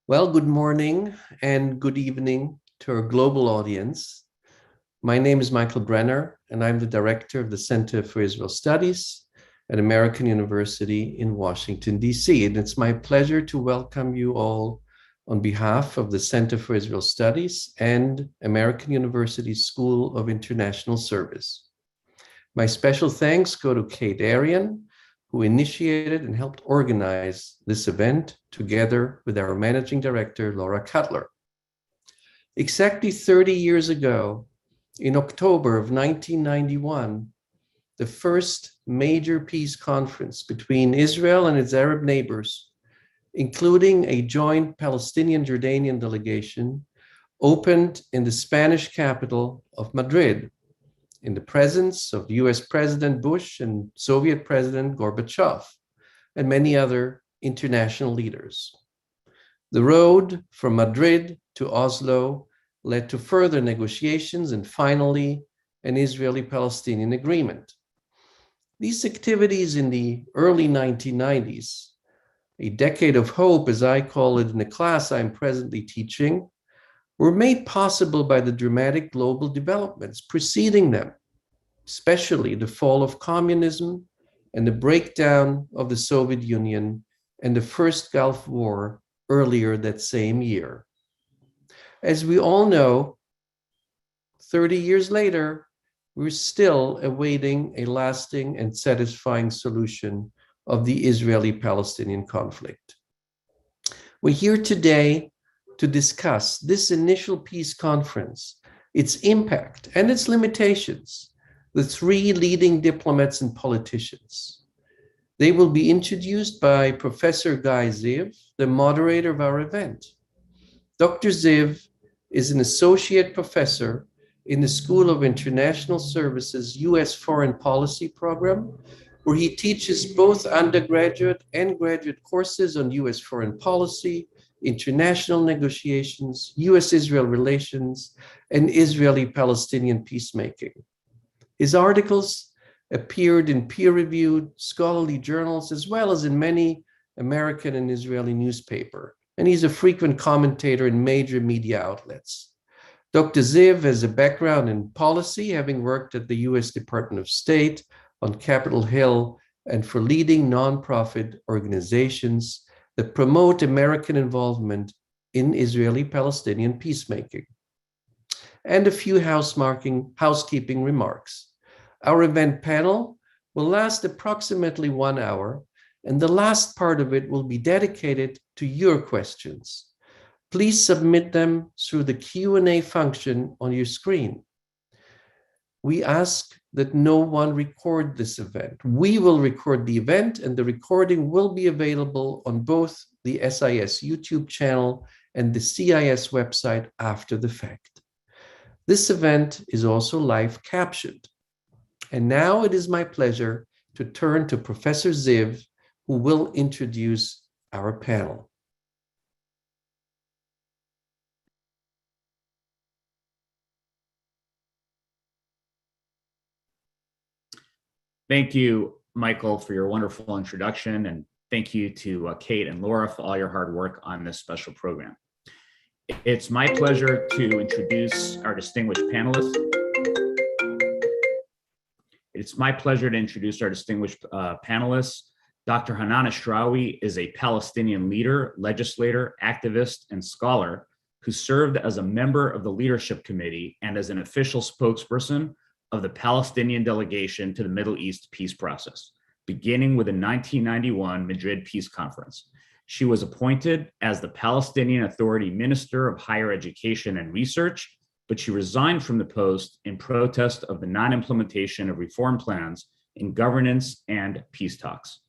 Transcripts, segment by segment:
Well, good morning and good evening to our global audience. My name is Michael Brenner, and I'm the director of the Center for Israel Studies at American University in Washington, D.C. And it's my pleasure to welcome you all on behalf of the Center for Israel Studies and American University School of International Service. My special thanks go to Kate Arian, who initiated and helped organize this event together with our managing director, Laura Cutler. Exactly 30 years ago, in October of 1991, the first major peace conference between Israel and its Arab neighbors, including a joint Palestinian-Jordanian delegation, opened in the Spanish capital of Madrid, in the presence of US President Bush and Soviet President Gorbachev, and many other international leaders. The road from Madrid to Oslo led to further negotiations and finally an Israeli-Palestinian agreement. These activities in the early 1990s, a decade of hope as I call it in the class I'm presently teaching, were made possible by the dramatic global developments preceding them, especially the fall of communism and the breakdown of the Soviet Union and the first Gulf War earlier that same year. As we all know, 30 years later, we're still awaiting a lasting and satisfying solution of the Israeli-Palestinian conflict. We're here today to discuss this initial peace conference, its impact and its limitations, the three leading diplomats and politicians. They will be introduced by Professor Guy Ziv, the moderator of our event. Dr. Ziv is an associate professor in the School of International Services U.S. Foreign Policy program, where he teaches both undergraduate and graduate courses on U.S. foreign policy, international negotiations, U.S.-Israel relations, and Israeli-Palestinian peacemaking. His articles appeared in peer-reviewed scholarly journals as well as in many American and Israeli newspapers, and he's a frequent commentator in major media outlets. Dr. Ziv has a background in policy, having worked at the U.S. Department of State on Capitol Hill and for leading nonprofit organizations that promote American involvement in Israeli-Palestinian peacemaking. And a few housekeeping remarks. Our event panel will last approximately 1 hour, and the last part of it will be dedicated to your questions. Please submit them through the Q&A function on your screen. We ask that no one record this event. We will record the event, and the recording will be available on both the SIS YouTube channel and the CIS website after the fact. This event is also live captioned. And now it is my pleasure to turn to Professor Ziv, who will introduce our panel. Thank you, Michael, for your wonderful introduction, and thank you to Kate and Laura for all your hard work on this special program. It's my pleasure to introduce our distinguished panelists. Dr. Hanan Ashrawi is a Palestinian leader, legislator, activist, and scholar who served as a member of the Leadership Committee and as an official spokesperson of the Palestinian delegation to the Middle East peace process, beginning with the 1991 Madrid Peace Conference. She was appointed as the Palestinian Authority Minister of Higher Education and Research, but she resigned from the post in protest of the non-implementation of reform plans in governance and peace talks.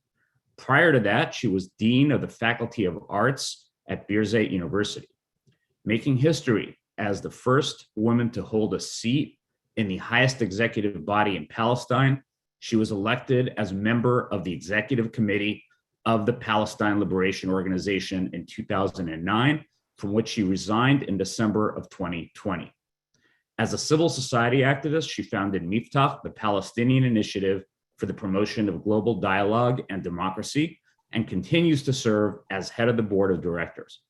Prior to that, she was Dean of the Faculty of Arts at Birzeit University, making history as the first woman to hold a seat in the highest executive body in Palestine. She was elected as member of the Executive Committee of the Palestine Liberation Organization in 2009, from which she resigned in December of 2020. As a civil society activist, she founded Miftah, the Palestinian Initiative for the Promotion of Global Dialogue and Democracy, and continues to serve as head of the board of directors.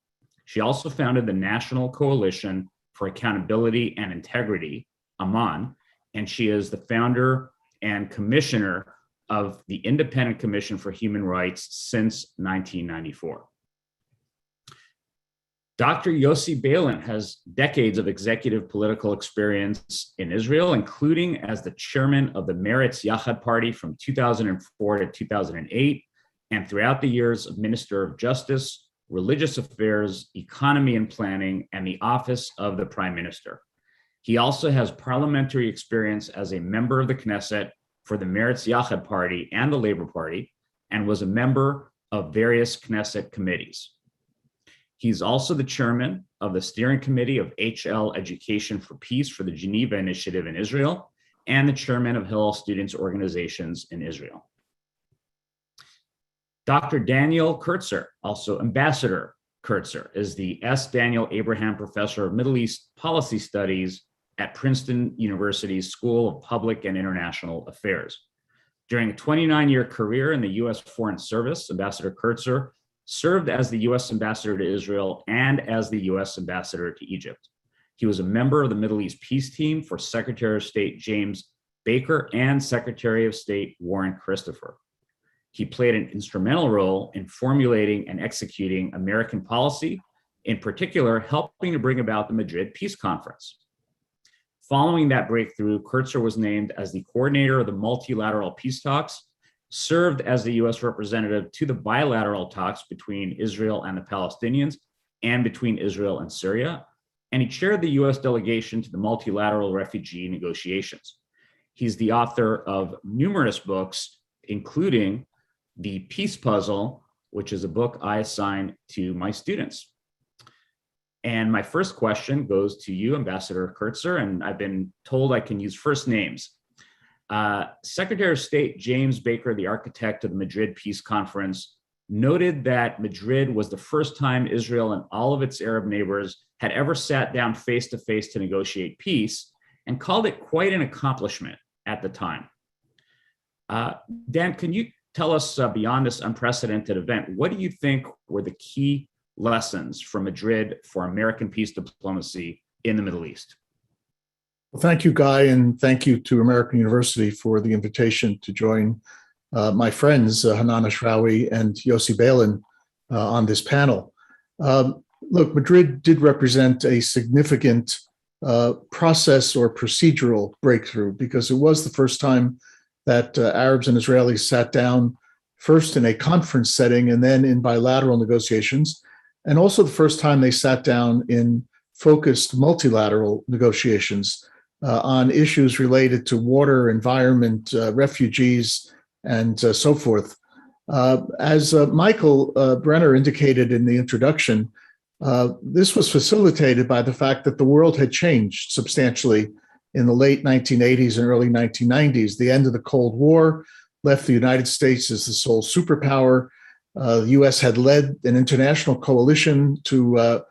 She also founded the National Coalition for Accountability and Integrity, AMAN, and she is the founder and commissioner of the Independent Commission for Human Rights since 1994. Dr. Yossi Beilin has decades of executive political experience in Israel, including as the chairman of the Meretz Yachad Party from 2004 to 2008, and throughout the years of Minister of Justice, Religious Affairs, Economy and Planning, and the Office of the Prime Minister. He also has parliamentary experience as a member of the Knesset for the Meretz Yachad Party and the Labor Party, and was a member of various Knesset committees. He's also the chairman of the steering committee of HL Education for Peace for the Geneva Initiative in Israel, and the chairman of Hillel Students Organizations in Israel. Dr. Daniel Kurtzer, also Ambassador Kurtzer, is the S. Daniel Abraham Professor of Middle East Policy Studies at Princeton University's School of Public and International Affairs. During a 29-year career in the U.S. Foreign Service, Ambassador Kurtzer served as the U.S. Ambassador to Israel and as the U.S. Ambassador to Egypt. He was a member of the Middle East Peace Team for Secretary of State James Baker and Secretary of State Warren Christopher. He played an instrumental role in formulating and executing American policy, in particular, helping to bring about the Madrid Peace Conference. Following that breakthrough, Kurtzer was named as the coordinator of the multilateral peace talks, served as the U.S. representative to the bilateral talks between Israel and the Palestinians and between Israel and Syria, and he chaired the U.S. delegation to the multilateral refugee negotiations. He's the author of numerous books, including The Peace Puzzle, which is a book I assign to my students. And my first question goes to you, Ambassador Kurtzer, and I've been told I can use first names. Secretary of State James Baker, the architect of the Madrid Peace Conference, noted that Madrid was the first time Israel and all of its Arab neighbors had ever sat down face-to-face to negotiate peace, and called it quite an accomplishment at the time. Dan, can you tell us beyond this unprecedented event, what do you think were the key lessons from Madrid for American peace diplomacy in the Middle East? Well, thank you, Guy, and thank you to American University for the invitation to join my friends, Hanan Ashrawi and Yossi Beilin, on this panel. Look, Madrid did represent a significant process or procedural breakthrough, because it was the first time that Arabs and Israelis sat down first in a conference setting and then in bilateral negotiations, and also the first time they sat down in focused multilateral negotiations on issues related to water, environment, refugees, and so forth. As Michael Brenner indicated in the introduction, this was facilitated by the fact that the world had changed substantially in the late 1980s and early 1990s. The end of the Cold War left the United States as the sole superpower. The U.S. had led an international coalition to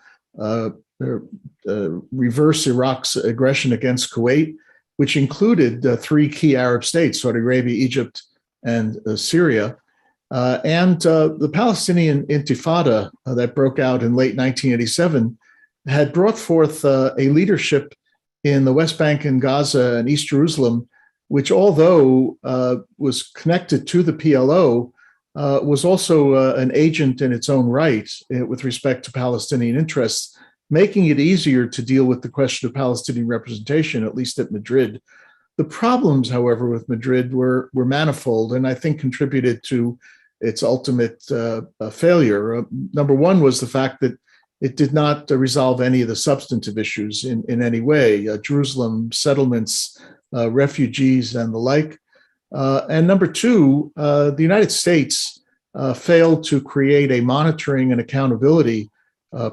reverse Iraq's aggression against Kuwait, which included three key Arab states, Saudi Arabia, Egypt, and Syria. And the Palestinian Intifada that broke out in late 1987 had brought forth a leadership in the West Bank and Gaza and East Jerusalem, which, although was connected to the PLO, was also an agent in its own right with respect to Palestinian interests, making it easier to deal with the question of Palestinian representation, at least at Madrid. The problems, however, with Madrid were manifold, and I think contributed to its ultimate failure. Number one was the fact that it did not resolve any of the substantive issues in any way, Jerusalem, settlements, refugees, and the like. And number two, the United States failed to create a monitoring and accountability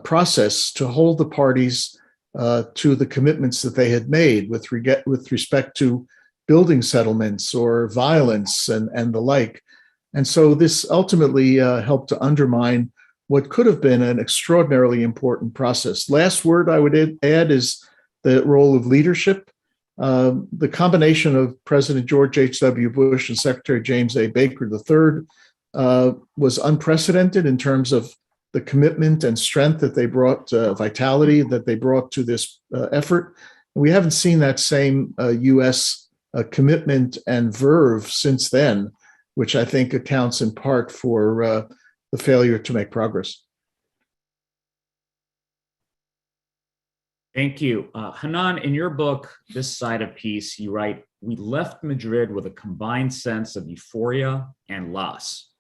process to hold the parties to the commitments that they had made with respect to building settlements or violence and the like. And so this ultimately helped to undermine what could have been an extraordinarily important process. Last word I would add is the role of leadership. The combination of President George H.W. Bush and Secretary James A. Baker III was unprecedented in terms of the commitment and strength that they brought, vitality that they brought to this effort. We haven't seen that same U.S. Commitment and verve since then, which I think accounts in part for the failure to make progress. Thank you. Hanan, in your book, This Side of Peace, you write, "We left Madrid with a combined sense of euphoria and loss."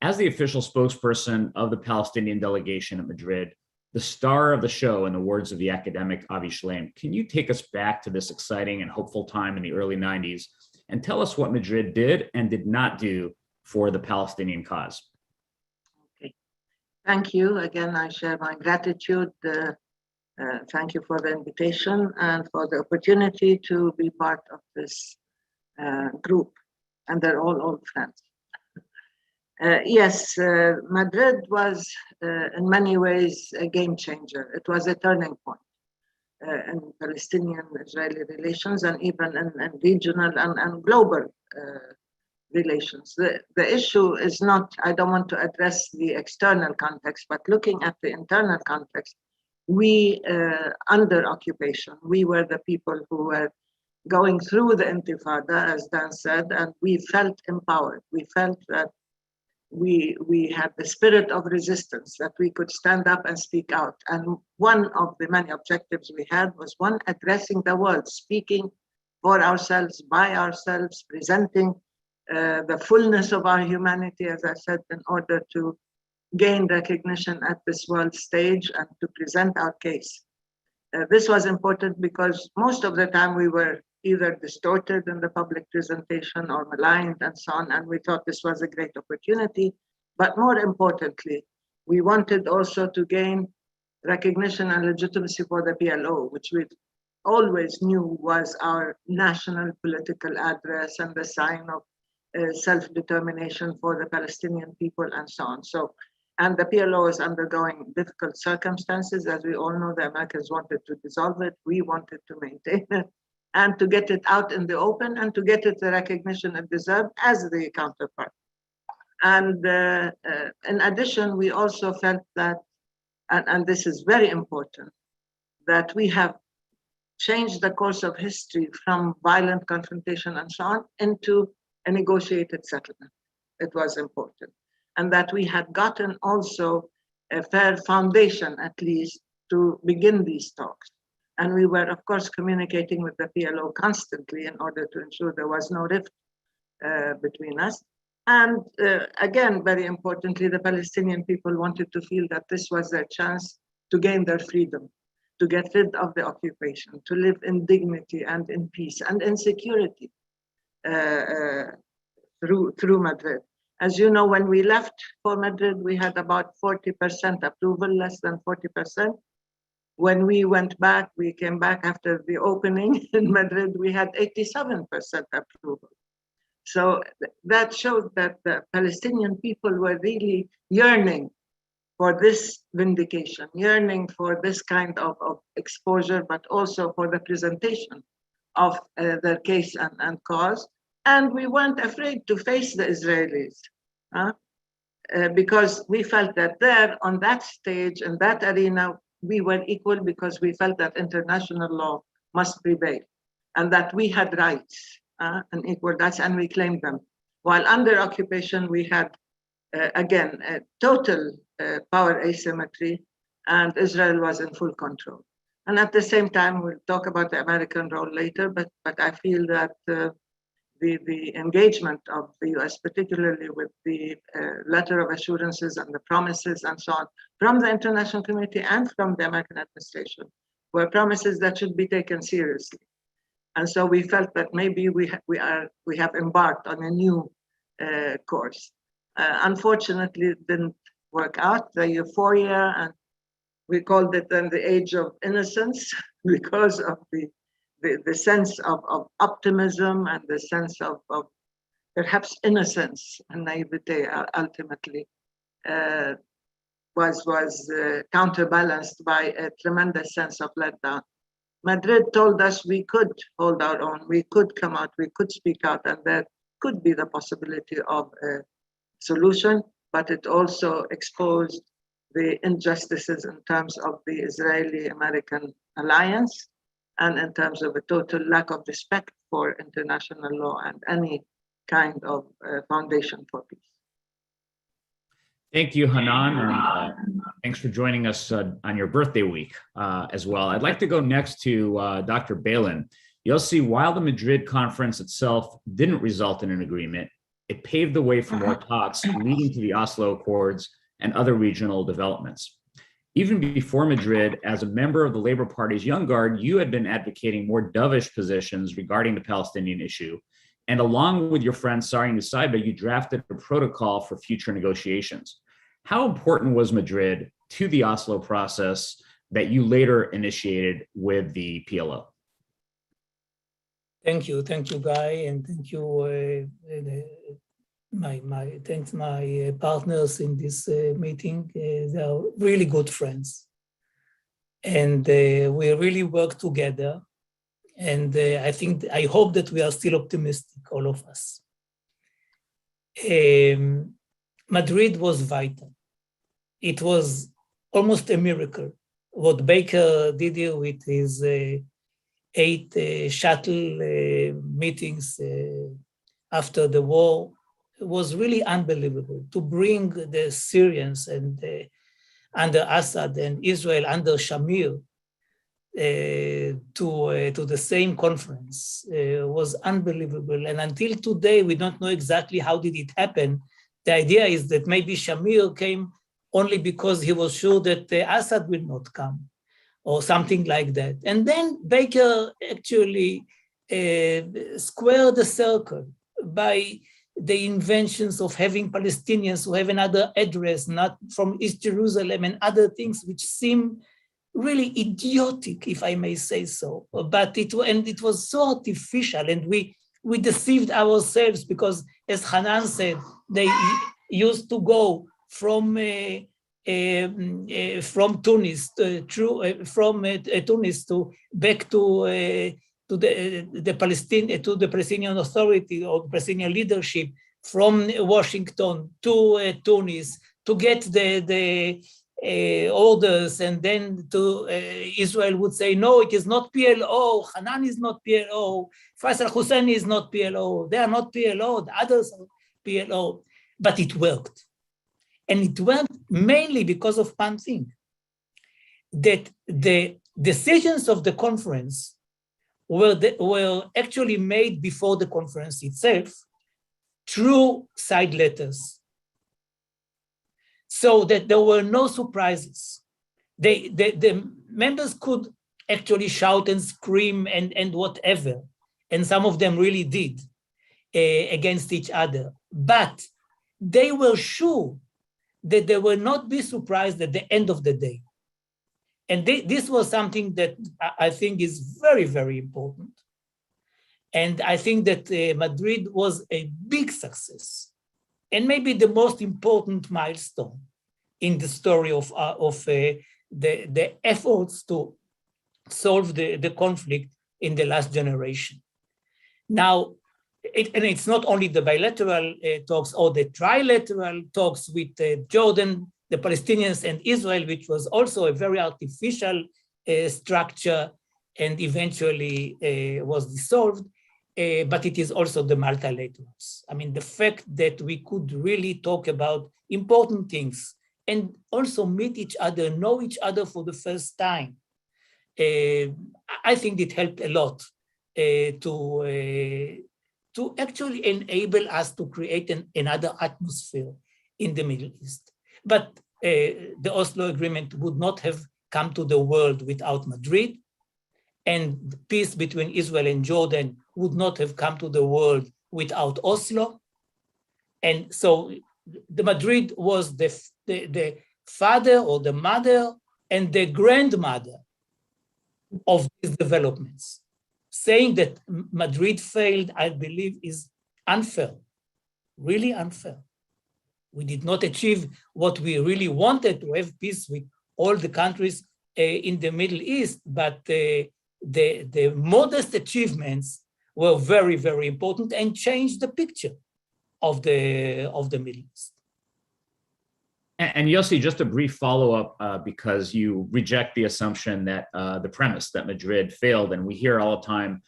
As the official spokesperson of the Palestinian delegation at Madrid, the star of the show, in the words of the academic Avi Shlaim, can you take us back to this exciting and hopeful time in the early 90s and tell us what Madrid did and did not do for the Palestinian cause? Okay. Thank you. Again, I share my gratitude. Thank you for the invitation and for the opportunity to be part of this group. And they're all old friends. Yes, Madrid was in many ways a game changer. It was a turning point in Palestinian-Israeli relations and even in regional and global relations. The issue is not, I don't want to address the external context, but looking at the internal context, we, under occupation, we were the people who were going through the Intifada, as Dan said, and we felt empowered. We felt that we had the spirit of resistance, that we could stand up and speak out. And one of the many objectives we had was one, addressing the world, speaking for ourselves, by ourselves, presenting the fullness of our humanity, as I said, in order to gain recognition at this world stage and to present our case. This was important because most of the time we were either distorted in the public presentation or maligned and so on, and we thought this was a great opportunity. But more importantly, we wanted also to gain recognition and legitimacy for the PLO, which we always knew was our national political address and the sign of self-determination for the Palestinian people and so on. And the PLO is undergoing difficult circumstances. As we all know, the Americans wanted to dissolve it. We wanted to maintain it and to get it out in the open and to get it the recognition it deserved as the counterpart. And in addition, we also felt that, and this is very important, that we have changed the course of history from violent confrontation and so on into a negotiated settlement. It was important. And that we had gotten also a fair foundation, at least, to begin these talks. And we were, of course, communicating with the PLO constantly in order to ensure there was no rift between us. And again, very importantly, the Palestinian people wanted to feel that this was their chance to gain their freedom, to get rid of the occupation, to live in dignity and in peace and in security through Madrid. As you know, when we left for Madrid, we had about 40% approval, less than 40%. When we went back, we came back after the opening in Madrid, we had 87% approval. So that showed that the Palestinian people were really yearning for this vindication, yearning for this kind of exposure, but also for the presentation of their case and cause. And we weren't afraid to face the Israelis because we felt that there, on that stage, in that arena, we were equal because we felt that international law must prevail and that we had rights and equal rights, and we claimed them. While under occupation, we had, again, a total power asymmetry, and Israel was in full control. And at the same time, we'll talk about the American role later, but I feel that the engagement of the US, particularly with the letter of assurances and the promises and so on, from the international community and from the American administration, were promises that should be taken seriously. And so we felt that maybe we have embarked on a new course. Unfortunately, it didn't work out. The euphoria, and we called it then the age of innocence because of the sense of optimism and the sense of perhaps innocence and naivete ultimately was counterbalanced by a tremendous sense of letdown. Madrid told us we could hold our own, we could come out, we could speak out, and there could be the possibility of a solution, but it also exposed the injustices in terms of the Israeli-American alliance and in terms of a total lack of respect for international law and any kind of foundation for peace. Thank you, Hanan, and thanks for joining us on your birthday week as well. I'd like to go next to Dr. Balin. You'll see while the Madrid conference itself didn't result in an agreement, it paved the way for more talks leading to the Oslo Accords and other regional developments. Even before Madrid, as a member of the Labour Party's Young Guard, you had been advocating more dovish positions regarding the Palestinian issue. And along with your friend Sari Nusayba, you drafted a protocol for future negotiations. How important was Madrid to the Oslo process that you later initiated with the PLO? Thank you, Guy, and thank you, my partners in this meeting. They are really good friends, and we really work together. And I hope that we are still optimistic, all of us. Madrid was vital. It was almost a miracle. What Baker did here with his 8 shuttle meetings after the war was really unbelievable. To bring the Syrians and under Assad and Israel under Shamir to the same conference was unbelievable. And until today, we don't know exactly how did it happen. The idea is that maybe Shamir came only because he was sure that Assad will not come, or something like that. And then Baker actually squared the circle by the inventions of having Palestinians who have another address, not from East Jerusalem, and other things which seem really idiotic, if I may say so. But it was so artificial, and we deceived ourselves because, as Hanan said, they used to go from Tunis Tunis to back to the Palestinian Authority or Palestinian leadership, from Washington to Tunis to get the orders, and then to Israel would say, no, it is not PLO, Hanan is not PLO, Faisal Husseini is not PLO, they are not PLO, the others are PLO. But it worked. And it worked mainly because of one thing, that the decisions of the conference were actually made before the conference itself through side letters, so that there were no surprises. The members could actually shout and scream and whatever, and some of them really did against each other, but they were sure that they will not be surprised at the end of the day. And this was something that I think is very, very important. And I think that Madrid was a big success, and maybe the most important milestone in the story of the efforts to solve the conflict in the last generation. Now, it's not only the bilateral talks or the trilateral talks with Jordan, the Palestinians, and Israel, which was also a very artificial structure and eventually was dissolved, but it is also the multilaterals. I mean, the fact that we could really talk about important things and also meet each other, know each other for the first time, I think it helped a lot to actually enable us to create another atmosphere in the Middle East. But the Oslo Agreement would not have come to the world without Madrid, and the peace between Israel and Jordan would not have come to the world without Oslo. And so the Madrid was the father or the mother and the grandmother of these developments. Saying that Madrid failed, I believe, is unfair, really unfair. We did not achieve what we really wanted, to have peace with all the countries in the Middle East, but the modest achievements were very, very important and changed the picture of the Middle East. And Yossi, just a brief follow-up, because you reject the assumption that the premise that Madrid failed, and we hear all the time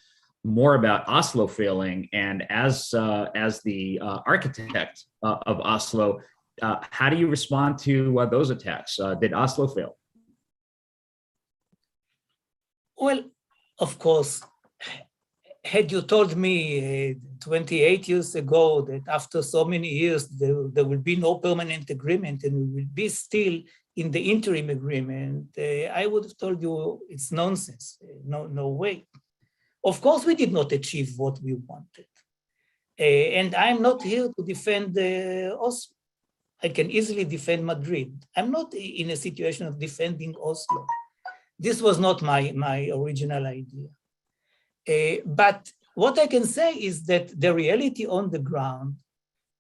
more about Oslo failing. And as the architect of Oslo, how do you respond to those attacks? Did Oslo fail? Well, of course, had you told me 28 years ago that after so many years there will be no permanent agreement and we will be still in the interim agreement, I would have told you it's nonsense. No way. Of course, we did not achieve what we wanted. And I'm not here to defend Oslo. I can easily defend Madrid. I'm not in a situation of defending Oslo. This was not my original idea. But what I can say is that the reality on the ground,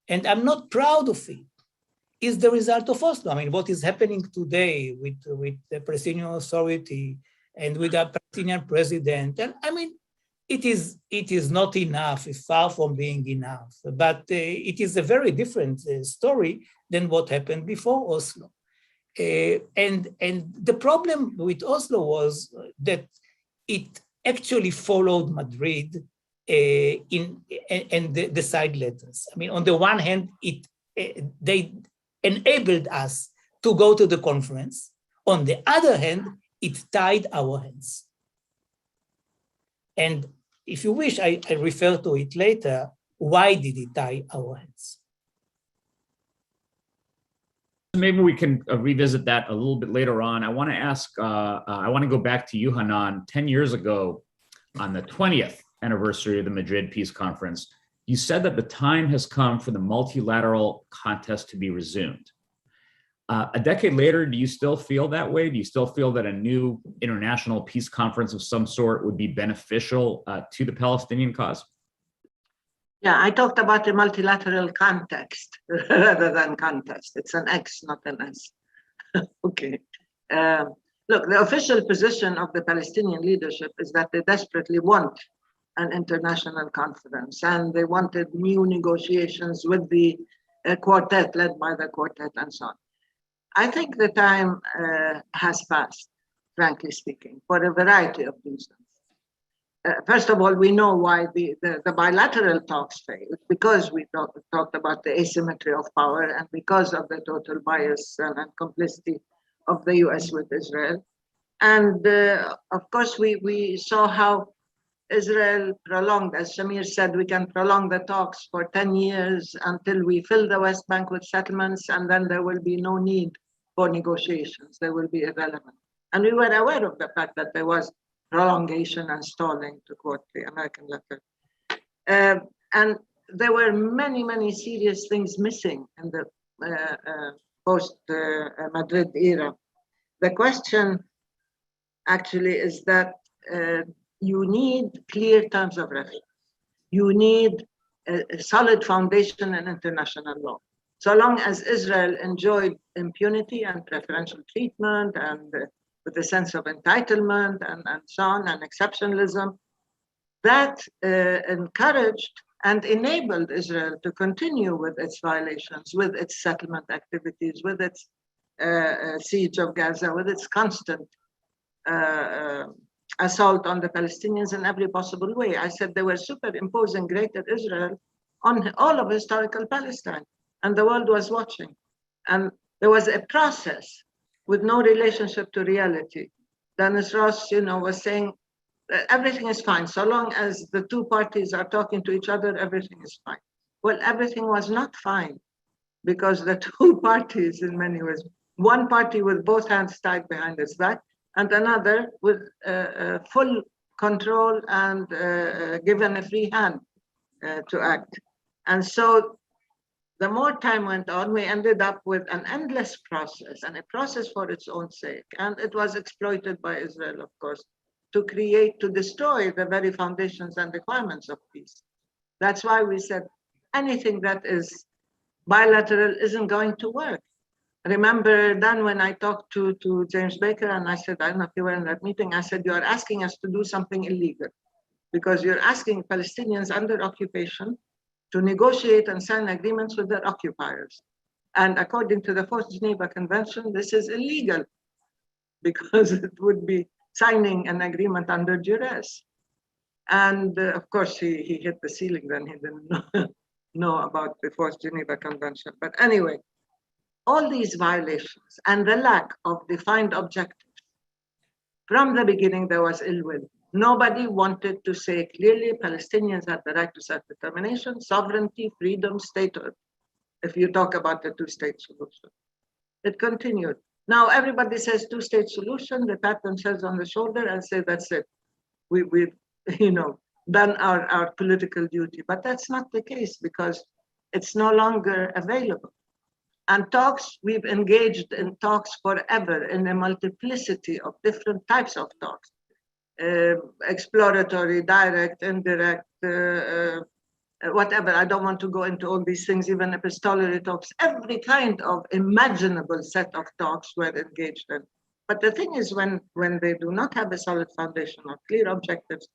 and I'm not proud of it, is the result of Oslo. I mean, what is happening today with the Palestinian Authority and with the Palestinian president, and I mean, it is not enough, it's far from being enough, but it is a very different story than what happened before Oslo. And the problem with Oslo was that it actually followed Madrid in the side letters. I mean, on the one hand, they enabled us to go to the conference. On the other hand, it tied our hands. And if you wish, I refer to it later. Why did it tie our hands? Maybe we can revisit that a little bit later on. I want to ask, I want to go back to you, Hanan. 10 years ago, on the 20th anniversary of the Madrid Peace Conference, you said that the time has come for the multilateral contest to be resumed. A decade later, do you still feel that way? Do you still feel that a new international peace conference of some sort would be beneficial to the Palestinian cause? Yeah, I talked about a multilateral context rather than contest. It's an X, not an S. Okay. Look, the official position of the Palestinian leadership is that they desperately want an international conference, and they wanted new negotiations with the quartet, led by the quartet, and so on. I think the time has passed, frankly speaking, for a variety of reasons. First of all, we know why the bilateral talks failed, because we talked about the asymmetry of power and because of the total bias and complicity of the US with Israel. And of course, we saw how Israel prolonged, as Shamir said, we can prolong the talks for 10 years until we fill the West Bank with settlements, and then there will be no need for negotiations. They will be irrelevant. And we were aware of the fact that there was prolongation and stalling, to quote the American letter. And there were many, many serious things missing in the post-Madrid era. The question actually is that you need clear terms of reference. You need a solid foundation in international law. So long as Israel enjoyed impunity and preferential treatment and with a sense of entitlement and so on, and exceptionalism, that encouraged and enabled Israel to continue with its violations, with its settlement activities, with its siege of Gaza, with its constant assault on the Palestinians in every possible way. I said they were superimposing Greater Israel on all of historical Palestine, and the world was watching. And there was a process with no relationship to reality. Dennis Ross, was saying that everything is fine. So long as the two parties are talking to each other, everything is fine. Well, everything was not fine, because the two parties, in many ways, one party with both hands tied behind its back, and another with full control and given a free hand to act. And so the more time went on, we ended up with an endless process, and a process for its own sake. And it was exploited by Israel, of course, to destroy the very foundations and requirements of peace. That's why we said anything that is bilateral isn't going to work. Remember then when I talked to James Baker, and I said, I don't know if you were in that meeting, I said, you are asking us to do something illegal, because you're asking Palestinians under occupation to negotiate and sign agreements with their occupiers. And according to the Fourth Geneva Convention, this is illegal because it would be signing an agreement under duress. And of course, he hit the ceiling then. He didn't know about the Fourth Geneva Convention. But anyway, all these violations and the lack of defined objectives, from the beginning, there was ill will. Nobody wanted to say clearly Palestinians have the right to self-determination, sovereignty, freedom, statehood, if you talk about the two-state solution. It continued. Now everybody says two-state solution, they pat themselves on the shoulder and say, that's it. We've done our political duty. But that's not the case because it's no longer available. And talks, we've engaged in talks forever in a multiplicity of different types of talks. Exploratory, direct, indirect, whatever. I don't want to go into all these things, even epistolary talks. Every kind of imaginable set of talks were engaged in. But the thing is, when they do not have a solid foundation or clear objectives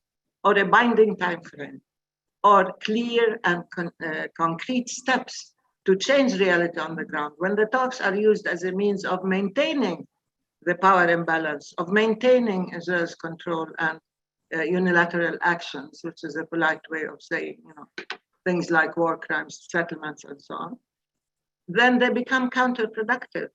or a binding time frame or clear and concrete steps to change reality on the ground, when the talks are used as a means of maintaining the power imbalance, of maintaining Israel's control and unilateral actions, which is a polite way of saying, things like war crimes, settlements, and so on, then they become counterproductive.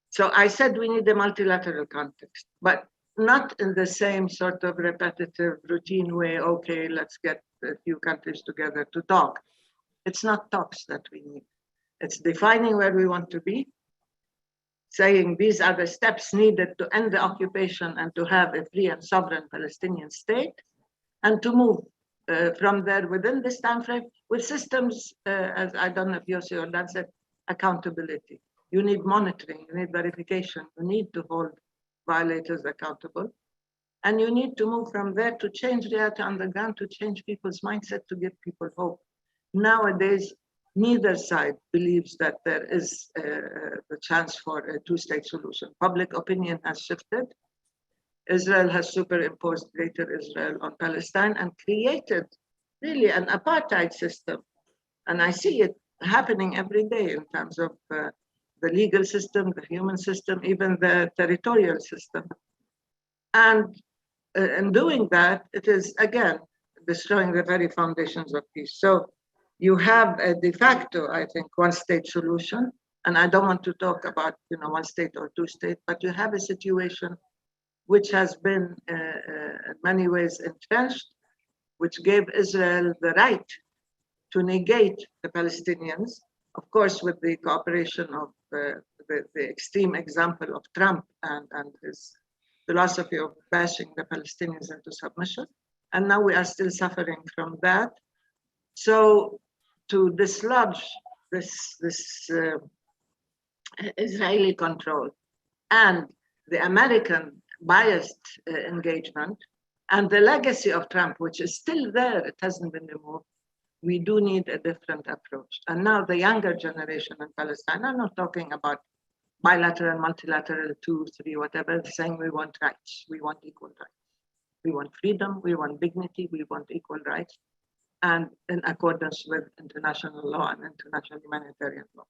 So I said we need a multilateral context, but not in the same sort of repetitive, routine way, okay, let's get a few countries together to talk. It's not talks that we need. It's defining where we want to be, saying these are the steps needed to end the occupation and to have a free and sovereign Palestinian state, and to move from there within this time frame with systems, as I don't know if Yossi or Dan said, accountability. You need monitoring, you need verification, you need to hold violators accountable, and you need to move from there to change reality on the ground, to change people's mindset, to give people hope. Nowadays, neither side believes that there is the chance for a two-state solution. Public opinion has shifted. Israel has superimposed Greater Israel on Palestine and created really an apartheid system. And I see it happening every day in terms of the legal system, the human system, even the territorial system. And in doing that, it is, again, destroying the very foundations of peace. So you have a de facto, I think, one-state solution. And I don't want to talk about, one state or two state, but you have a situation which has been in many ways entrenched, which gave Israel the right to negate the Palestinians, of course, with the cooperation of the extreme example of Trump and his philosophy of bashing the Palestinians into submission. And now we are still suffering from that. So to dislodge this Israeli control and the American biased engagement and the legacy of Trump, which is still there, it hasn't been removed, we do need a different approach. And now the younger generation in Palestine, I'm not talking about bilateral, multilateral, 2, 3, whatever, saying we want rights, we want equal rights. We want freedom, we want dignity, we want equal rights, and in accordance with international law and international humanitarian law.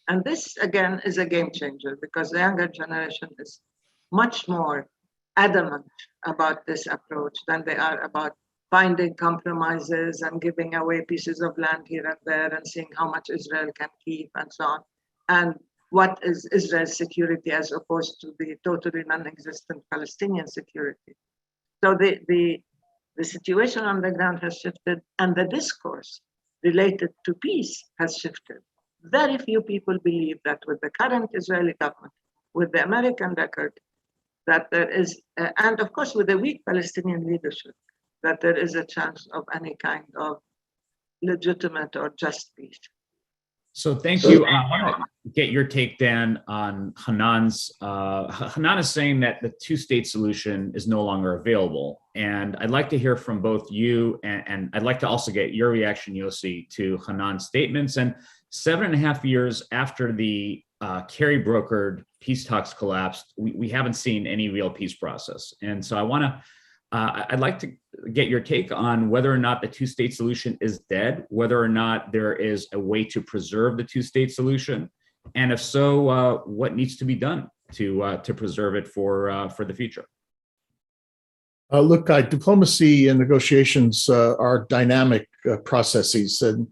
And this, again, is a game changer because the younger generation is much more adamant about this approach than they are about finding compromises and giving away pieces of land here and there and seeing how much Israel can keep and so on. And what is Israel's security as opposed to the totally non-existent Palestinian security. So the situation on the ground has shifted and the discourse related to peace has shifted. Very few people believe that with the current Israeli government, with the American record, that there is, and of course with the weak Palestinian leadership, that there is a chance of any kind of legitimate or just peace. So thank you. I want to get your take, Dan, on Hanan's. Hanan is saying that the two-state solution is no longer available. And I'd like to hear from both you and I'd like to also get your reaction, Yossi, to Hanan's statements. And 7.5 years after the Kerry brokered peace talks collapsed, we haven't seen any real peace process. And so I'd like to get your take on whether or not the two-state solution is dead, whether or not there is a way to preserve the two-state solution, And if so, what needs to be done to preserve it for the future? Look, diplomacy and negotiations are dynamic processes, and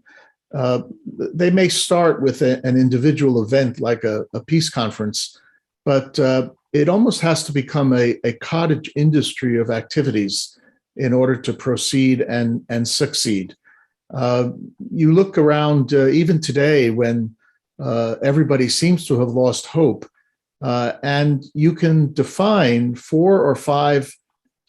they may start with an individual event like a peace conference, but it almost has to become a cottage industry of activities in order to proceed and succeed. You look around even today when everybody seems to have lost hope, and you can define 4 or 5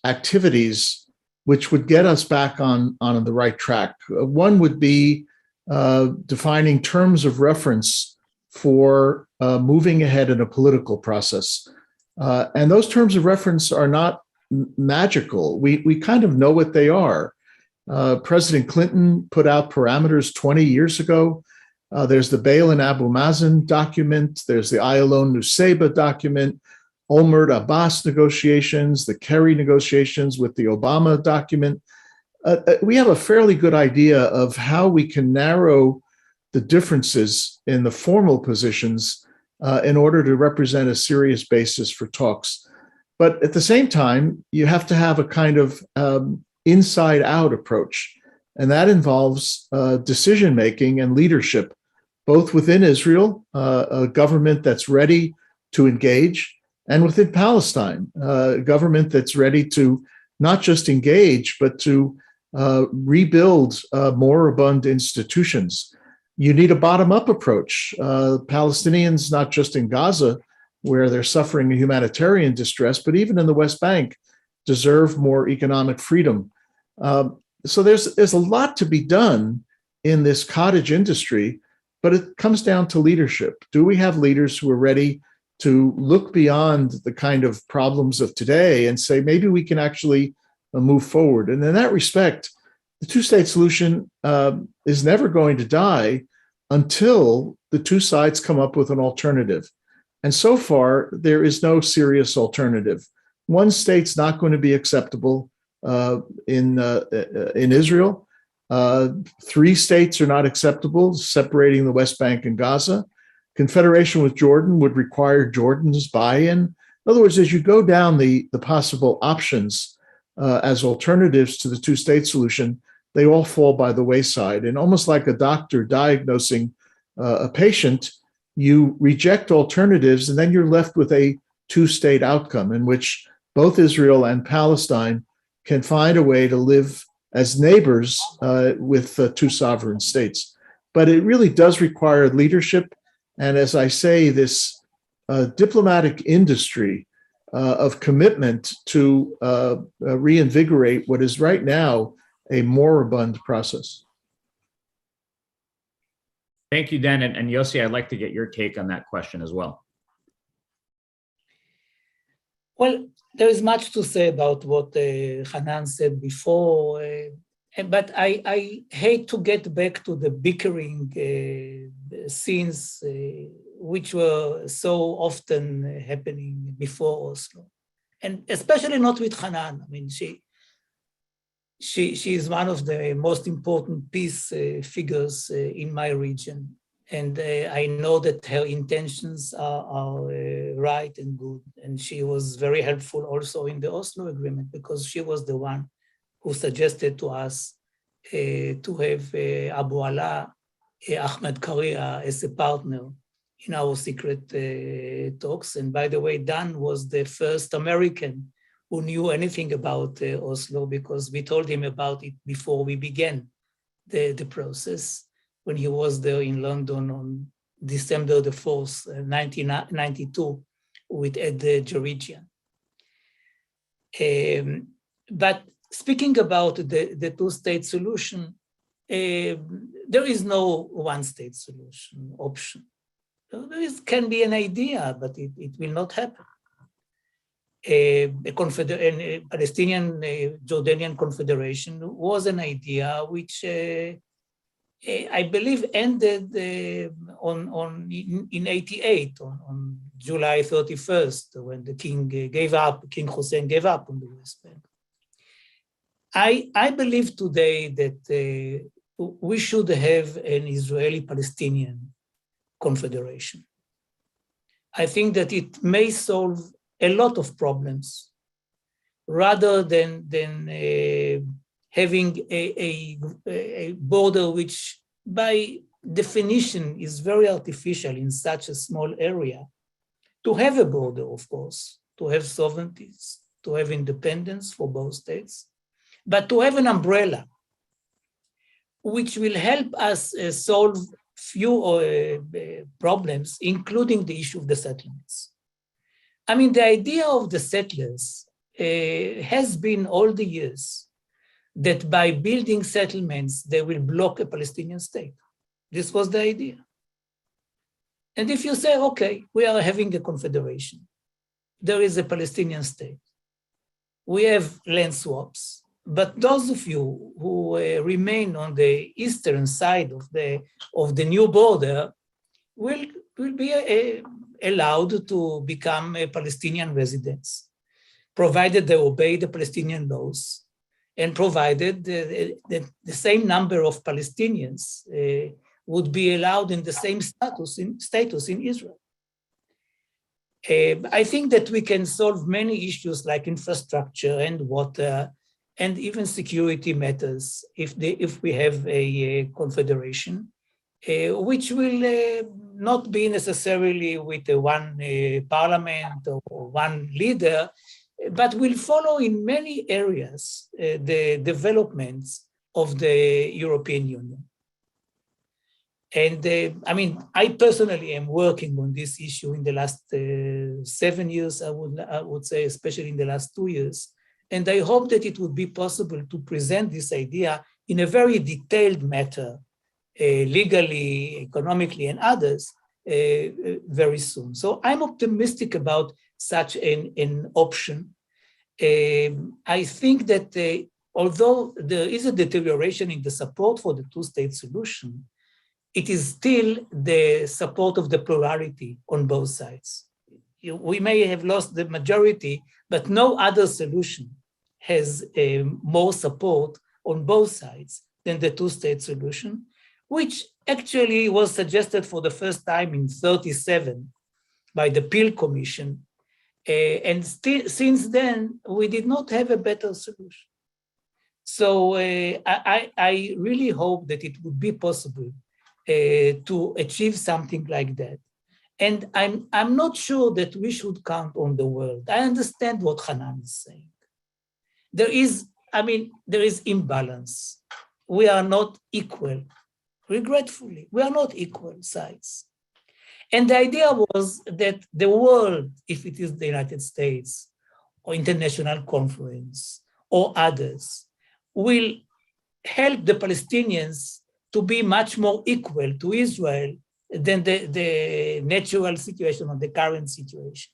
activities which would get us back on the right track. One would be defining terms of reference for moving ahead in a political process. And those terms of reference are not magical. We kind of know what they are. President Clinton put out parameters 20 years ago. There's the Bail and Abu Mazen document. There's the Ayalon Nusayba document, Olmert Abbas negotiations, the Kerry negotiations with the Obama document. We have a fairly good idea of how we can narrow the differences in the formal positions in order to represent a serious basis for talks. But at the same time, you have to have a kind of inside-out approach, and that involves decision-making and leadership, both within Israel, a government that's ready to engage, and within Palestine, a government that's ready to not just engage, but to rebuild moribund institutions. You need a bottom-up approach. Palestinians, not just in Gaza, where they're suffering a humanitarian distress, but even in the West Bank, deserve more economic freedom. So there's a lot to be done in this cottage industry, but it comes down to leadership. Do we have leaders who are ready to look beyond the kind of problems of today and say, maybe we can actually move forward? And in that respect, the two-state solution is never going to die until the two sides come up with an alternative. And so far, there is no serious alternative. One state's not going to be acceptable in Israel. 3 states are not acceptable, separating the West Bank and Gaza. Confederation with Jordan would require Jordan's buy-in. In other words, as you go down the possible options as alternatives to the two-state solution, they all fall by the wayside. And almost like a doctor diagnosing a patient, you reject alternatives, and then you're left with a two-state outcome in which both Israel and Palestine can find a way to live as neighbors with 2 sovereign states. But it really does require leadership. And as I say, this diplomatic industry of commitment to reinvigorate what is right now a moribund process. Thank you, Dan. And Yossi, I'd like to get your take on that question as well. Well, there is much to say about what Hanan said before, but I hate to get back to the bickering scenes which were so often happening before Oslo, and especially not with Hanan. I mean, she is one of the most important peace figures in my region. And I know that her intentions are right and good. And she was very helpful also in the Oslo Agreement, because she was the one who suggested to us to have Abu Ala, Ahmed Karia, as a partner in our secret talks. And by the way, Dan was the first American who knew anything about Oslo, because we told him about it before we began the process, when he was there in London on December the 4th, 1992, with Ed Jerichian. But speaking about the two-state solution, there is no one-state solution option. There can be an idea, but it will not happen. A Palestinian Jordanian Confederation was an idea which I believe ended in 88, on July 31st, when the king gave up, King Hussein gave up on the West Bank. I believe today that we should have an Israeli-Palestinian confederation. I think that it may solve a lot of problems rather than having a border which by definition is very artificial in such a small area. To have a border, of course, to have sovereignties, to have independence for both states, but to have an umbrella which will help us solve few problems, including the issue of the settlements. I mean, the idea of the settlers has been all the years that by building settlements, they will block a Palestinian state. This was the idea. And if you say, okay, we are having a confederation, there is a Palestinian state, we have land swaps, but those of you who remain on the eastern side of the new border will be allowed to become Palestinian residents, provided they obey the Palestinian laws and provided the same number of Palestinians would be allowed in the same status in Israel. I think that we can solve many issues like infrastructure and water and even security matters if we have a confederation, which will not be necessarily with one parliament or one leader, but will follow in many areas the developments of the European Union. And I mean, I personally am working on this issue in the last 7 years, I would say, especially in the last 2 years. And I hope that it would be possible to present this idea in a very detailed matter, legally, economically, and others, very soon. So I'm optimistic about such an option. I think that although there is a deterioration in the support for the two-state solution, it is still the support of the plurality on both sides. We may have lost the majority, but no other solution has more support on both sides than the two-state solution, which actually was suggested for the first time in 1937 by the Peel Commission. And since then, we did not have a better solution. So I really hope that it would be possible to achieve something like that. And I'm not sure that we should count on the world. I understand what Hanan is saying. There is imbalance. We are not equal. Regretfully, we are not equal sides. And the idea was that the world, if it is the United States or international conference or others, will help the Palestinians to be much more equal to Israel than the natural situation or the current situation.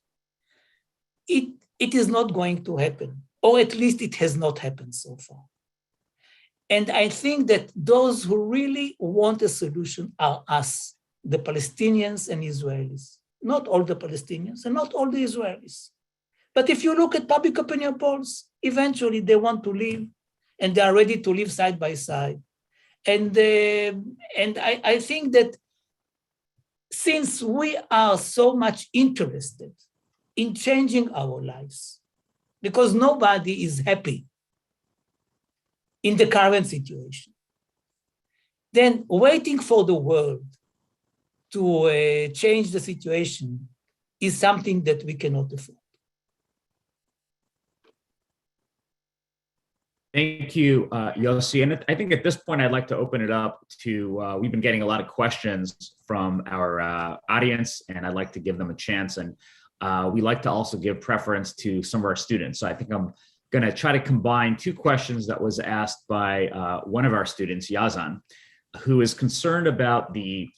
It is not going to happen, or at least it has not happened so far. And I think that those who really want a solution are us, the Palestinians and Israelis, not all the Palestinians and not all the Israelis. But if you look at public opinion polls, eventually they want to live and they are ready to live side by side. And I think that since we are so much interested in changing our lives, because nobody is happy in the current situation, then waiting for the world to change the situation is something that we cannot afford. Thank you, Yossi. And I think at this point, I'd like to open it up to, we've been getting a lot of questions from our audience, and I'd like to give them a chance. And we like to also give preference to some of our students. So I think I'm going to try to combine two questions that was asked by one of our students, Yazan, who is concerned about the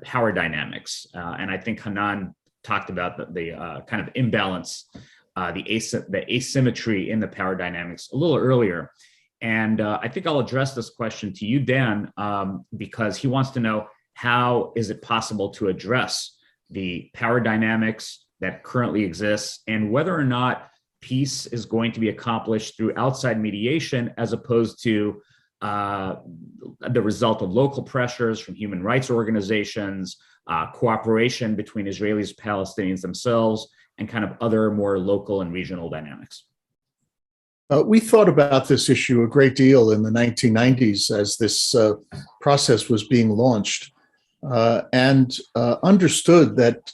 power dynamics. And I think Hanan talked about the kind of imbalance, the asymmetry in the power dynamics a little earlier. And I think I'll address this question to you, Dan, because he wants to know, how is it possible to address the power dynamics that currently exists, and whether or not peace is going to be accomplished through outside mediation as opposed to the result of local pressures from human rights organizations, cooperation between Israelis and Palestinians themselves, and kind of other more local and regional dynamics? We thought about this issue a great deal in the 1990s as this process was being launched, and understood that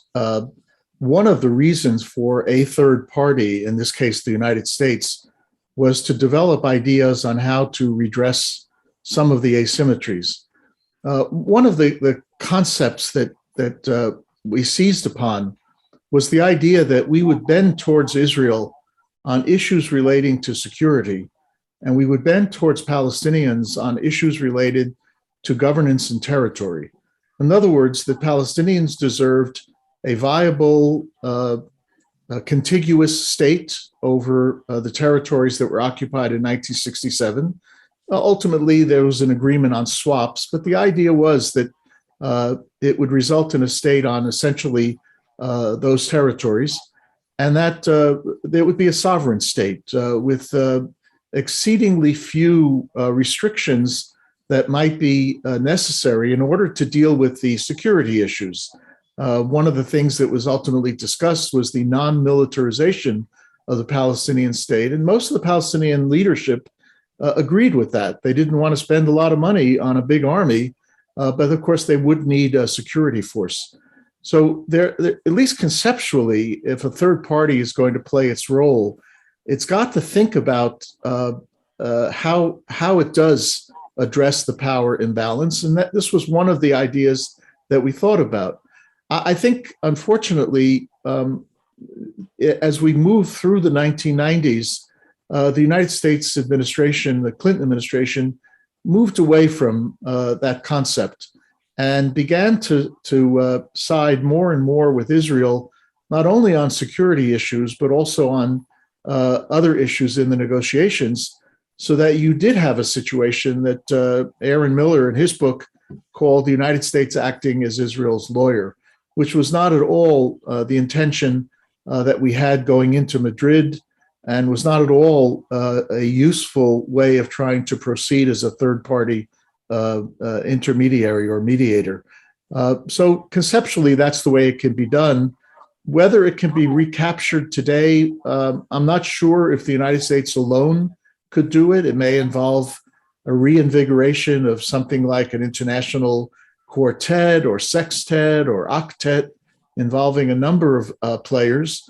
one of the reasons for a third party, in this case the United States, was to develop ideas on how to redress some of the asymmetries. One of the concepts that we seized upon was the idea that we would bend towards Israel on issues relating to security, and we would bend towards Palestinians on issues related to governance and territory. In other words, the Palestinians deserved a viable, contiguous state over the territories that were occupied in 1967. Ultimately, there was an agreement on swaps, but the idea was that it would result in a state on essentially those territories, and that there would be a sovereign state with exceedingly few restrictions that might be necessary in order to deal with the security issues. One of the things that was ultimately discussed was the non-militarization of the Palestinian state, and most of the Palestinian leadership agreed with that. They didn't want to spend a lot of money on a big army, but of course they would need a security force. So there, at least conceptually, if a third party is going to play its role, it's got to think about how it does address the power imbalance, and that this was one of the ideas that we thought about. I think, unfortunately, as we move through the 1990s, the United States administration, the Clinton administration, moved away from that concept and began to side more and more with Israel, not only on security issues, but also on other issues in the negotiations, so that you did have a situation that Aaron Miller in his book called the United States acting as Israel's lawyer, which was not at all the intention that we had going into Madrid, and was not at all a useful way of trying to proceed as a third-party intermediary or mediator. So conceptually, that's the way it can be done. Whether it can be recaptured today, I'm not sure if the United States alone could do it. It may involve a reinvigoration of something like an international quartet or sextet or octet involving a number of players,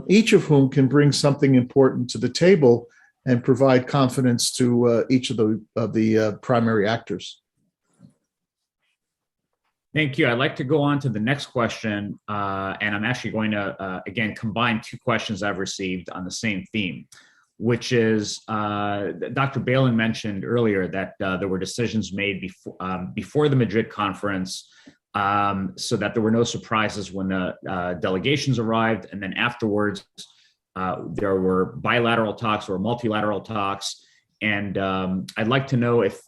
each of whom can bring something important to the table and provide confidence to each of the primary actors. Thank you. I'd like to go on to the next question, and I'm actually going to, again, combine two questions I've received on the same theme, which is Dr. Balin mentioned earlier that there were decisions made before the Madrid conference so that there were no surprises when the delegations arrived, and then afterwards there were bilateral talks or multilateral talks. And I'd like to know if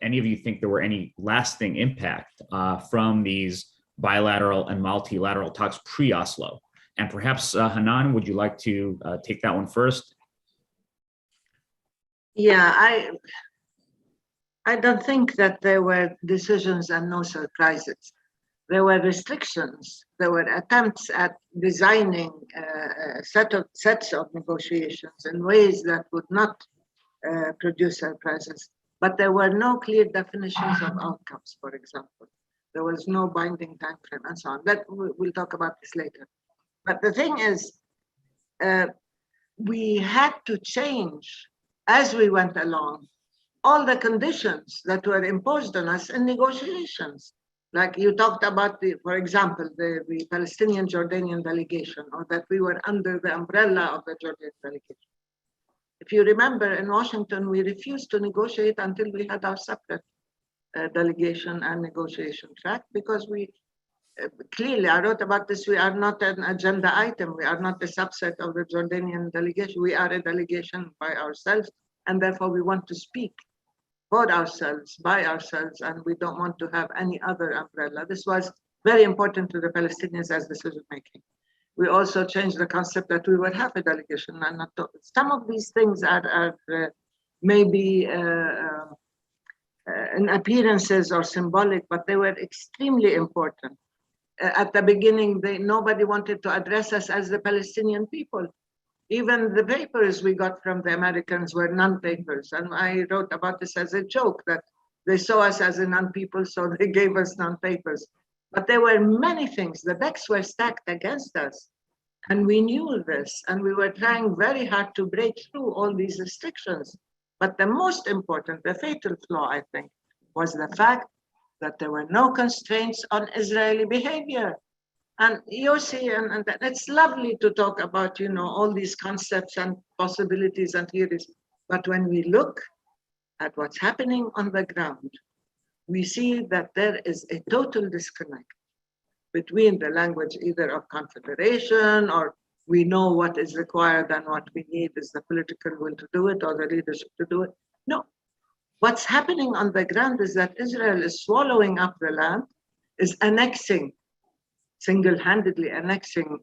any of you think there were any lasting impact from these bilateral and multilateral talks pre-Oslo. And perhaps, Hanan, would you like to take that one first? Yeah, I don't think that there were decisions and no surprises. There were restrictions. There were attempts at designing sets of negotiations in ways that would not produce surprises. But there were no clear definitions of outcomes, for example. There was no binding time frame and so on. That we'll talk about this later. But the thing is, we had to change as we went along all the conditions that were imposed on us in negotiations. Like you talked about, for example, the Palestinian-Jordanian delegation, or that we were under the umbrella of the Jordanian delegation. If you remember, in Washington, we refused to negotiate until we had our separate delegation and negotiation track, because we clearly, I wrote about this, we are not an agenda item. We are not a subset of the Jordanian delegation. We are a delegation by ourselves, and therefore we want to speak for ourselves, by ourselves, and we don't want to have any other umbrella. This was very important to the Palestinians as decision making. We also changed the concept that we would have a delegation. And some of these things are maybe in appearances or symbolic, but they were extremely important. At the beginning, nobody wanted to address us as the Palestinian people. Even the papers we got from the Americans were non-papers. And I wrote about this as a joke, that they saw us as a non-people, so they gave us non-papers. But there were many things. The decks were stacked against us. And we knew this. And we were trying very hard to break through all these restrictions. But the most important, the fatal flaw, I think, was the fact that there were no constraints on Israeli behavior. And Yossi, and it's lovely to talk about, all these concepts and possibilities and theories. But when we look at what's happening on the ground, we see that there is a total disconnect between the language either of confederation, or we know what is required and what we need is the political will to do it or the leadership to do it. No. What's happening on the ground is that Israel is swallowing up the land, is annexing, single-handedly annexing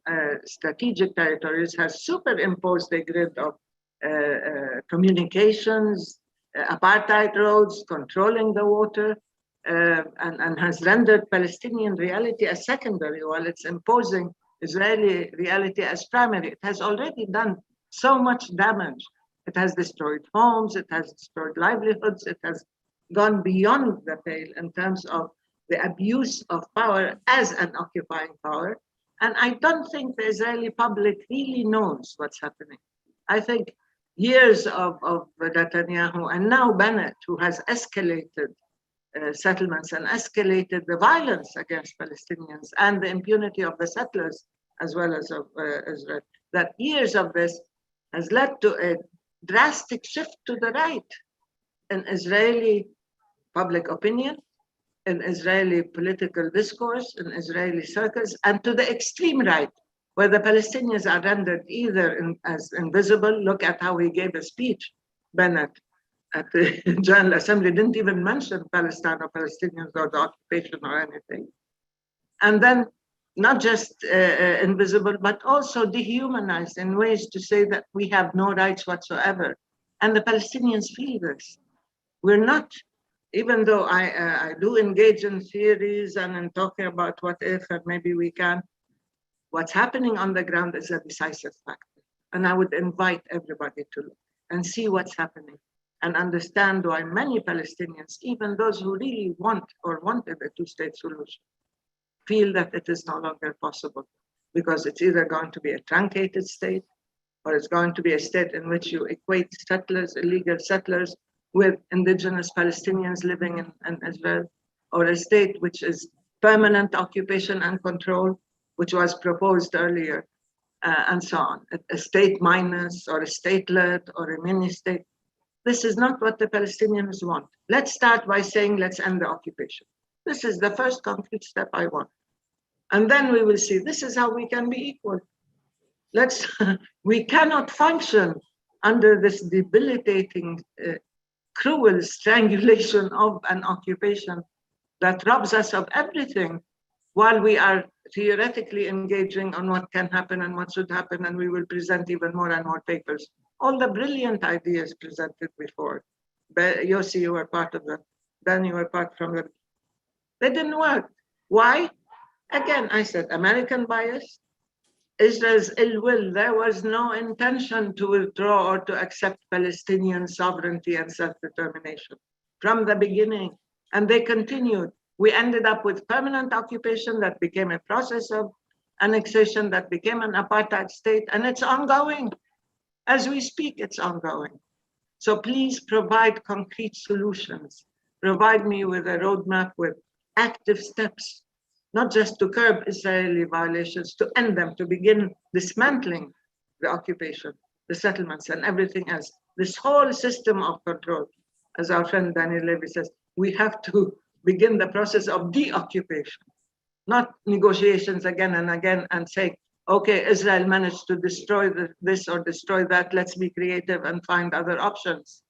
strategic territories, has superimposed a grid of communications, apartheid roads, controlling the water, and has rendered Palestinian reality as secondary while it's imposing Israeli reality as primary. It has already done so much damage. It has destroyed homes, it has destroyed livelihoods, it has gone beyond the pale in terms of the abuse of power as an occupying power. And I don't think the Israeli public really knows what's happening. I think years of Netanyahu and now Bennett, who has escalated settlements and escalated the violence against Palestinians and the impunity of the settlers as well as of Israel, that years of this has led to a drastic shift to the right in Israeli public opinion, in Israeli political discourse, in Israeli circles, and to the extreme right, where the Palestinians are rendered either as invisible. Look at how he gave a speech, Bennett, at the General Assembly, didn't even mention Palestine or Palestinians or the occupation or anything. And then not just invisible, but also dehumanized in ways to say that we have no rights whatsoever. And the Palestinians feel this. We're not, even though I do engage in theories and in talking about what if and maybe we can, what's happening on the ground is a decisive factor. And I would invite everybody to look and see what's happening and understand why many Palestinians, even those who really want or wanted a two-state solution, feel that it is no longer possible, because it's either going to be a truncated state, or it's going to be a state in which you equate settlers, illegal settlers, with indigenous Palestinians living in Israel, or a state which is permanent occupation and control, which was proposed earlier, and so on. A state minus, or a statelet, or a mini-state. This is not what the Palestinians want. Let's start by saying, let's end the occupation. This is the first concrete step I want. And then we will see, this is how we can be equal. We cannot function under this debilitating, cruel strangulation of an occupation that robs us of everything, while we are theoretically engaging on what can happen and what should happen, and we will present even more and more papers. All the brilliant ideas presented before. Yossi, you were part of them. Then you were part from them. They didn't work. Why? Again, I said, American bias, Israel's ill will. There was no intention to withdraw or to accept Palestinian sovereignty and self-determination from the beginning. And they continued. We ended up with permanent occupation that became a process of annexation that became an apartheid state, and it's ongoing. As we speak, it's ongoing. So please provide concrete solutions. Provide me with a roadmap with active steps, not just to curb Israeli violations, to end them, to begin dismantling the occupation, the settlements, and everything else. This whole system of control, as our friend Daniel Levy says, we have to begin the process of de-occupation, not negotiations again and again and say, okay, Israel managed to destroy this or destroy that, let's be creative and find other options.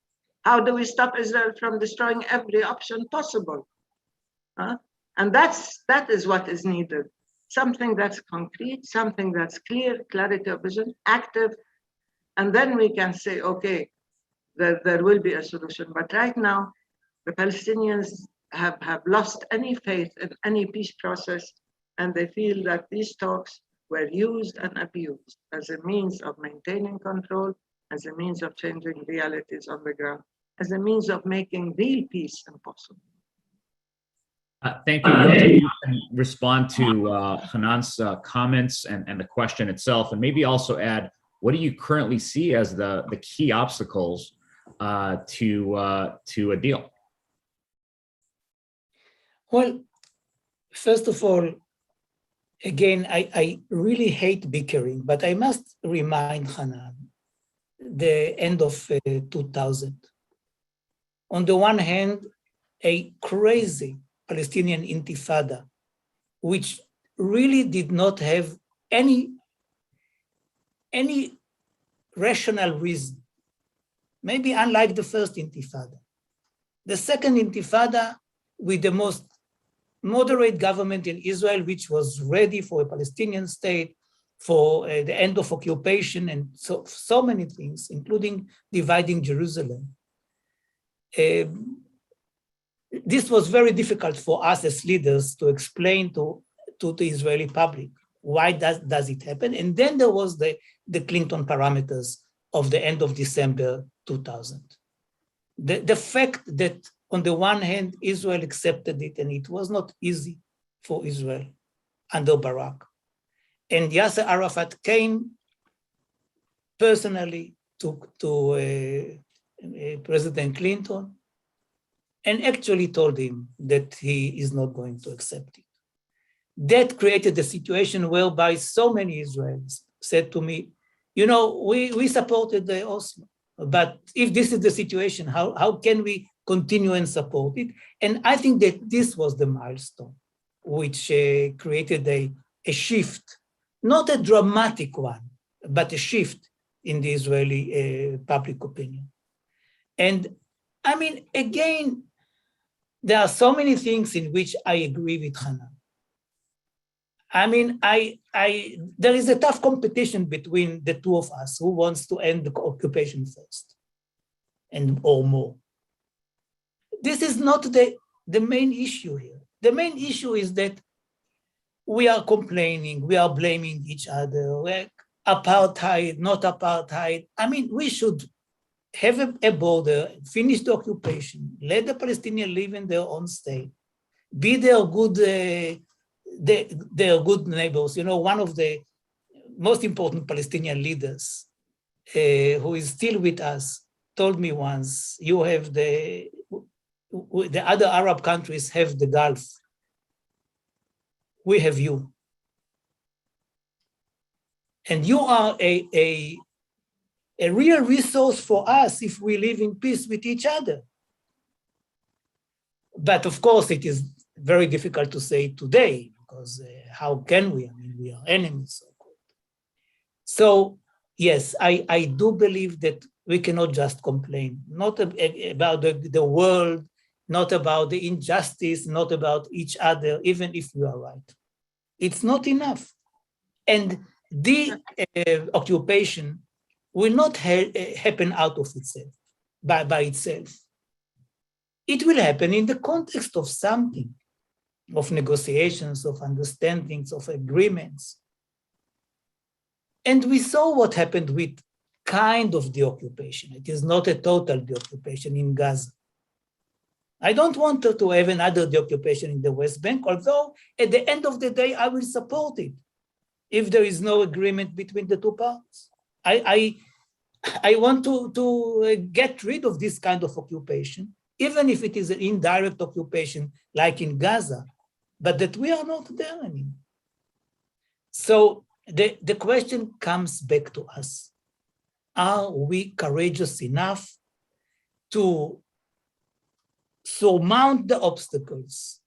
How do we stop Israel from destroying every option possible? And that is what is needed. Something that's concrete, something that's clear, clarity of vision, active, and then we can say, okay, there will be a solution. But right now, The Palestinians have lost any faith in any peace process, and they feel that these talks were used and abused as a means of maintaining control, as a means of changing realities on the ground, as a means of making real peace impossible. Thank you. You can respond to Hanan's comments and the question itself, and maybe also add, what do you currently see as the key obstacles to a deal? Well, first of all, again, I really hate bickering, but I must remind Hanan, the end of 2000. On the one hand, a crazy Palestinian intifada, which really did not have any rational reason, maybe unlike the first intifada. The second intifada, with the most moderate government in Israel, which was ready for a Palestinian state, for the end of occupation, and so many things, including dividing Jerusalem. This was very difficult for us as leaders to explain to the Israeli public. Why does it happen? And then there was the Clinton parameters of the end of December 2000. The fact that on the one hand, Israel accepted it, and it was not easy for Israel under Barak. And Yasser Arafat came personally to President Clinton and actually told him that he is not going to accept it. That created a situation whereby so many Israelis said to me, you know, we supported the Oslo, but if this is the situation, how can we continue and support it? And I think that this was the milestone which created a shift, not a dramatic one, but a shift in the Israeli public opinion. And I mean, again, there are so many things in which I agree with Hanan. I mean, there is a tough competition between the two of us who wants to end the occupation first or more. This is not the main issue here. The main issue is that we are complaining, we are blaming each other, like apartheid, not apartheid. I mean, we should have a border, finish the occupation, let the Palestinians live in their own state, be their good neighbors. You know, one of the most important Palestinian leaders who is still with us told me once, you have the other Arab countries have the Gulf. We have you. And you are a real resource for us if we live in peace with each other. But of course, it is very difficult to say today, because how can we? I mean, we are enemies. So yes, I do believe that we cannot just complain, not about the world, not about the injustice, not about each other, even if we are right. It's not enough. And the occupation will not happen out of itself, by itself. It will happen in the context of something, of negotiations, of understandings, of agreements. And we saw what happened with kind of the occupation. It is not a total deoccupation in Gaza. I don't want to have another deoccupation in the West Bank, although at the end of the day, I will support it if there is no agreement between the two parts. I want to get rid of this kind of occupation, even if it is an indirect occupation like in Gaza, but that we are not there anymore. So the question comes back to us. Are we courageous enough to surmount the obstacles,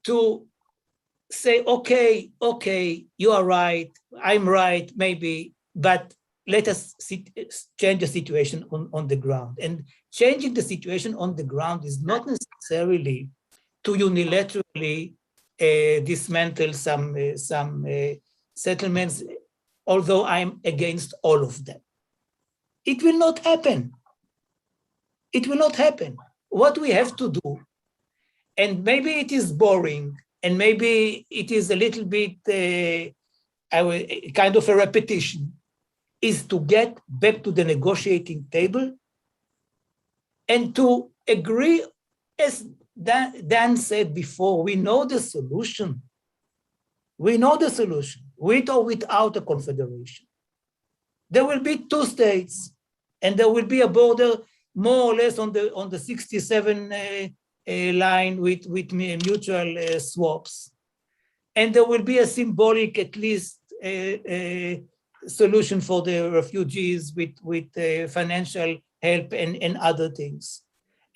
to say, okay, you are right, I'm right, maybe, but let us change the situation on the ground. And changing the situation on the ground is not necessarily to unilaterally dismantle some settlements, although I'm against all of them. It will not happen. It will not happen. what we have to do, and maybe it is boring, and maybe it is a little bit kind of a repetition, is to get back to the negotiating table and to agree, as Dan said before, we know the solution. We know the solution, with or without a confederation. There will be two states, and there will be a border more or less on the 67 line with mutual swaps. And there will be a symbolic, at least, solution for the refugees with financial help and other things.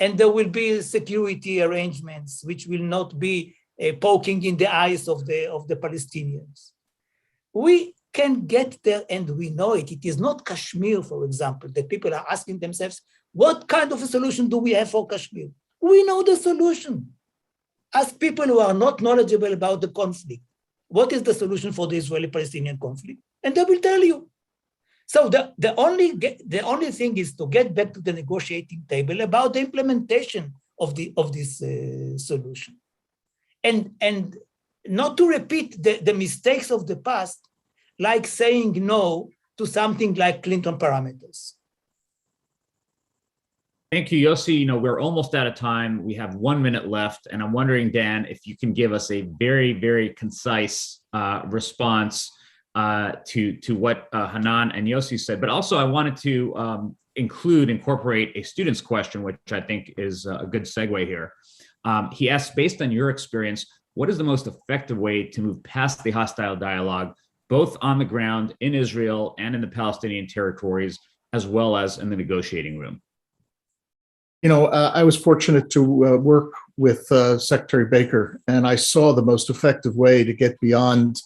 And there will be security arrangements, which will not be poking in the eyes of the Palestinians. We can get there, and we know it. It is not Kashmir, for example, that people are asking themselves, what kind of a solution do we have for Kashmir? We know the solution. Ask people who are not knowledgeable about the conflict, what is the solution for the Israeli-Palestinian conflict? And they will tell you. So the only thing is to get back to the negotiating table about the implementation of this solution. And not to repeat the mistakes of the past, like saying no to something like Clinton parameters. Thank you, Yossi. We're almost out of time. We have 1 minute left, and I'm wondering, Dan, if you can give us a very, very concise response to what Hanan and Yossi said. But also, I wanted to incorporate a student's question, which I think is a good segue here. He asked, based on your experience, what is the most effective way to move past the hostile dialogue, both on the ground in Israel and in the Palestinian territories, as well as in the negotiating room? I was fortunate to work with Secretary Baker, and I saw the most effective way to get beyond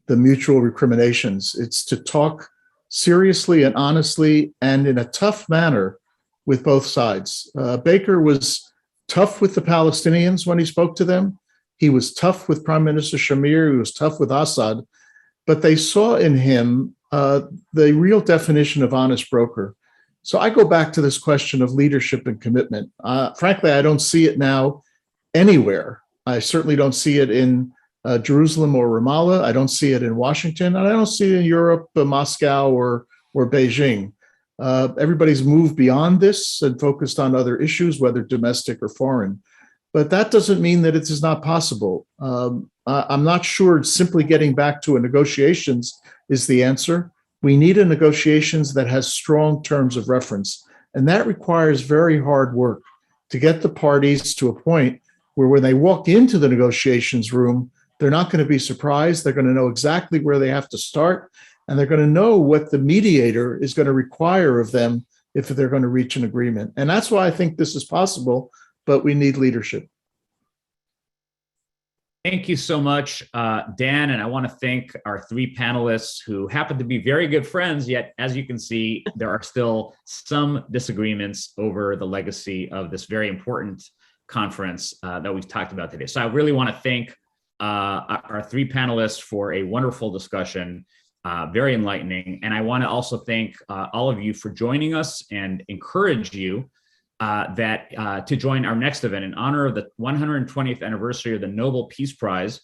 the mutual recriminations. It's to talk seriously and honestly and in a tough manner with both sides. Baker was tough with the Palestinians when he spoke to them. He was tough with Prime Minister Shamir. He was tough with Assad. But they saw in him the real definition of honest broker. So I go back to this question of leadership and commitment. Frankly, I don't see it now anywhere. I certainly don't see it in Jerusalem or Ramallah. I don't see it in Washington, and I don't see it in Europe, Moscow, or Beijing. Everybody's moved beyond this and focused on other issues, whether domestic or foreign. But that doesn't mean that it is not possible. I'm not sure simply getting back to a negotiations is the answer. We need a negotiations that has strong terms of reference. And that requires very hard work to get the parties to a point where when they walk into the negotiations room, they're not going to be surprised. They're going to know exactly where they have to start. And they're going to know what the mediator is going to require of them if they're going to reach an agreement. And that's why I think this is possible, but we need leadership. Thank you so much, Dan, and I want to thank our three panelists who happen to be very good friends, yet as you can see, there are still some disagreements over the legacy of this very important conference that we've talked about today. So I really want to thank our three panelists for a wonderful discussion, very enlightening, and I want to also thank all of you for joining us and encourage you to join our next event in honor of the 120th anniversary of the Nobel Peace Prize